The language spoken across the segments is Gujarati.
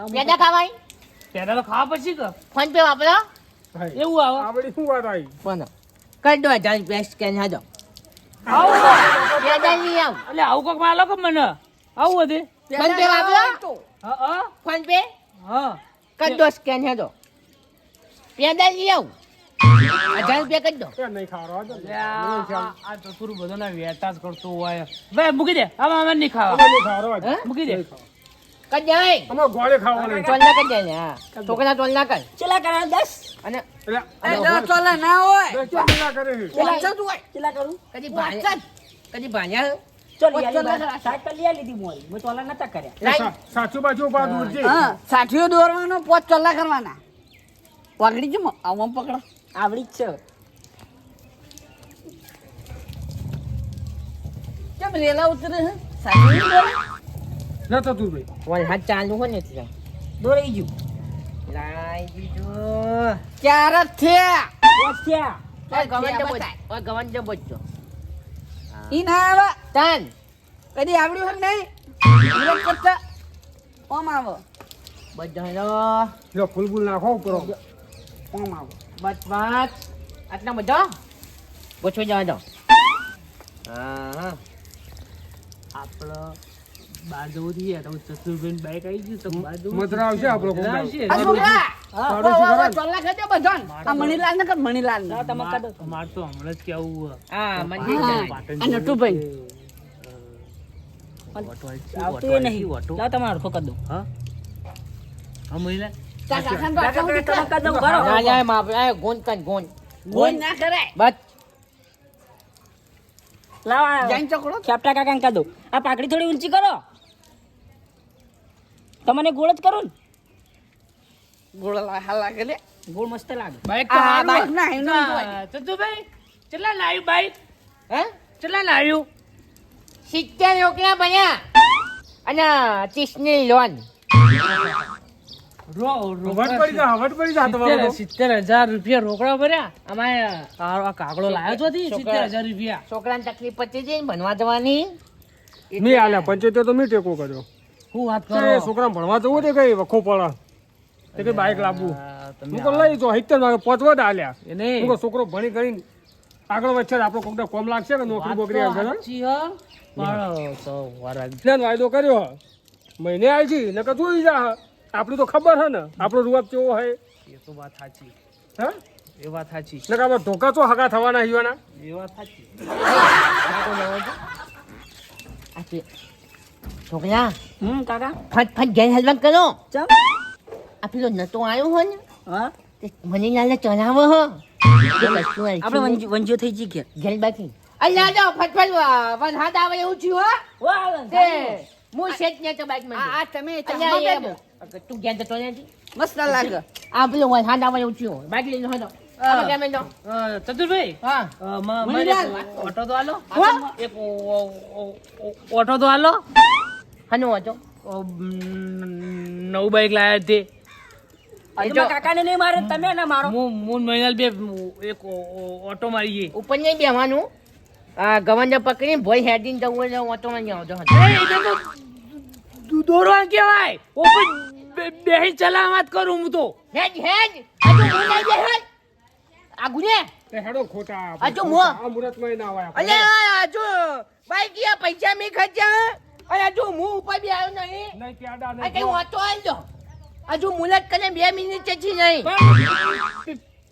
પેડા ખાવાય પેડા તો ખાવા પછી કે ફોન પે વાપરો એવું આવે આવડી શું વાત આવી ફોન કરી દો 1000 રૂપિયા સ્કેન હાજો આવું પેડા લઈ આવ એટલે આવું કોક માં આલો કે મને આવું હતી ફોન પે વાપરો હા હા ફોન પે હા કરી દો સ્કેન હાજો પેડા લઈ આવ 1000 રૂપિયા કરી દો કે નહીં ખાવા દો આ ચતુર બધો ના વેટા જ કરતો હોય ભાઈ મૂકી દે આમાં અમે નહીં ખાવા નહીં ખાવા મૂકી દે કરી દે ભાઈ અમે ગોળે ખાવાના ચોલ્લા કરી દે ને હા છોકરા ચોલ્લા કર ચેલા કરા 10 અને ચોલા ના હોય બેચો મિલા કરે છે ચેલા કરું કદી ભાણ્યા કદી ભાણ્યા ચોલી સાયકલ લઈ લીધી મોરી મેં ચોલા નતા કર્યા સાચું બાજુ પા દૂર છે હા સાઠીઓ દોરવાનો 5 ચોલા કરવાના પકડી જમ આમાં પકડો આવડી જ છે કેમ રેલા ઉતરે હે સાઠીઓ દોરે નતો તું ભાઈ વલ હાથ ચાલુ હોય ને એટલે દોરાઈ ગયું લાઈ દીધો ચાર જ થયા ઓછ્યા ઓય ગવન બોલ ઓય ગવન બોલજો ઈ ના આવે તાન કદી આવડ્યું હે નહીં વિરોધ કરતા ઓમ આવો બધાનો જો ફૂલ ફૂલ નાખો કરો ઓમ આવો બસ બસ આટલા બધો બોછો જવા દો હા આપણો બાર જવું થઈએ તો ચતુરભાઈ બાઈક આવી ગયું તો બાર જવું મધરા આવશે આપણો કોક દાડો. આવશે. આ છોકરા પાડોશી ખરા ને? ચોલા ખાજો બધાન આ મણીલાલ ને કર મણીલાલ ને તમે કાઢો માર તો હમણાં જ કેવું હા મને પાટણ આ નટુભાઈ આવતું નહીં લાવ તમારો હરખો કરી દઉં હા હા મહિલા તા કાકાને તો આટલા સુધી તમે કાઢો કરો ના જાય માપ આ ગોન કન ગોન ગોઈ ના કરે બસ લાવા જાઈન ચકડો ખેપટા કાકાને કાઢો આ પાકડી થોડી ઊંચી કરો તમને ગોળ જ કરું ને ગોળ હાલ લાગે લે ગોળ મસ્ત લાગે બાઈક આ તો હારું બાઈક ના હે. એનો હા, ચતુરભાઈ કેટલા લાવ્યું બાઈક હે કેટલા લાવ્યું 70 રોકડા બન્યા અને 30 ની લોન વટ પડી જા વટ પડી જા તમારો તો. 70,000 રૂપિયા રોકડા ભર્યા અમારે આ કાગડો લાવ્યો તો હતી 70,000 રૂપિયા છોકરાને તકલીફ પતી જઈ ને ભણવા જવાની મેં આલ્યા પંચોતેર તો મેં ટેકો કર્યો શું વાત તો કરો એ છોકરા ભણવા જવું તે કઈ વખો પડે તે કઈ બાઈક લાવવું હું કહું લઈ જો 70 વાગે પહોંચવા જ આલ્યા એ નહીં હું કહું છોકરો ભણી ગણી આગળ વધશે તો આપણો કોકને કોમ લાગશે કે નોકરી બોકરી આવશે ને સાચી હો. પણ તો વરાગ એટલે વાયદો કર્યો મહિને આવી છે નકર જોઈ જા આપણી તો ખબર હે ને આપણો રૂવાબ કેવો હોય એ તો વાત સાચી હા એ વાત સાચી નકર આપણે ધોકા તો હગા થવાના હીવાના એ વાત સાચી આ છોકરા કાકા ફટ ફટ ગેસ હલવા કરો ચમ આ પેલો નતો આવ્યો હોય ને હા તે મને લાલે ચલાવો હો આપણે વંજો થઈ જી કે ગેલ બાકી અલ્યા જો ફટફટ વન હાથ આવે એવું થયું હો તે હું સેટ ને તો બાઈક માં આ તમે અલ્યા એ તું ગેસ તો નથી મસ્ત લાગે આ પેલો વન હાથ આવે એવું થયું બાઈક લઈને હતો આ કેમે તો ચતુરભાઈ હા મને એક ઓટો તો આલો એક ઓટો તો આલો હનો હતો નવું બાઈક લાયા તે કાકાને નહીં મારે તમે ના મારો મૂન મહિના બે એક ઓટો મારીએ ઉપર નહીં બેવાનું આ ગવંડે પકડીને ભોય હેડીને જવું હોય ઓટો માં નહીં આવતો દોરવા કેવાય ઉપર બેહી ચલાવત કરું હું તો હેડ હેડ આજુ બોલાઈ દે હેડ આગુને તે હેડો ખોટા આજુ મો આ મુહૂર્તમાં ના આવે અલે આજુ બાઈક ગયા પૈસા મે ખર્ચા અને આજુ હું ઉપર બે આવ્યો નહીં નહીં પ્યાડા આ કઈ નહીં વાતો આલજો આજુ મુલાત કને 2 મિનિટ ચચી નહીં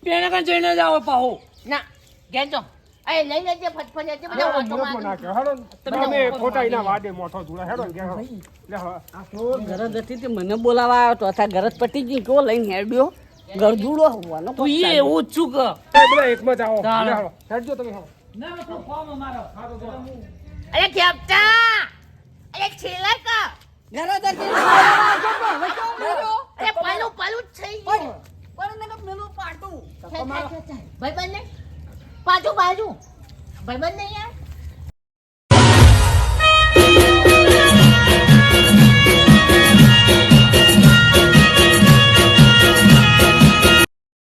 તેને કઈ જઈને જાવ પાહો ના ગેજો એ લઈ લેજે ફટફટ લેજે બધા વાતો મુહૂર્તમાં માર નાખ્યો હેડો તમે ખોટા એના વાડે મોટો ધૂળા હેડો લે હવે ગરજ હતી તે મને બોલાવા આવ્યો તો આ ગરજ પટી ગઈ કેવો લઈને હેડ્યો ગરજુડો હોવાનો તું એ એવું જ છું કે એ બધા એકમાં જ આવો ચાલો. લે હેડો હેડજો તમે હેડો ના તો ફોર્મ મારો અરે કેપ્ટા અરે છેલા કા ગરજ હતી બોલાવા આવ્યો તો હવે કેવો મેળ્યો અરે પાલું પાલું જ થઈ ગયું પણ એને મેલું પાટું ભાઈબંધ ને પાછું બાજુ ભાઈબંધ નહીં યાર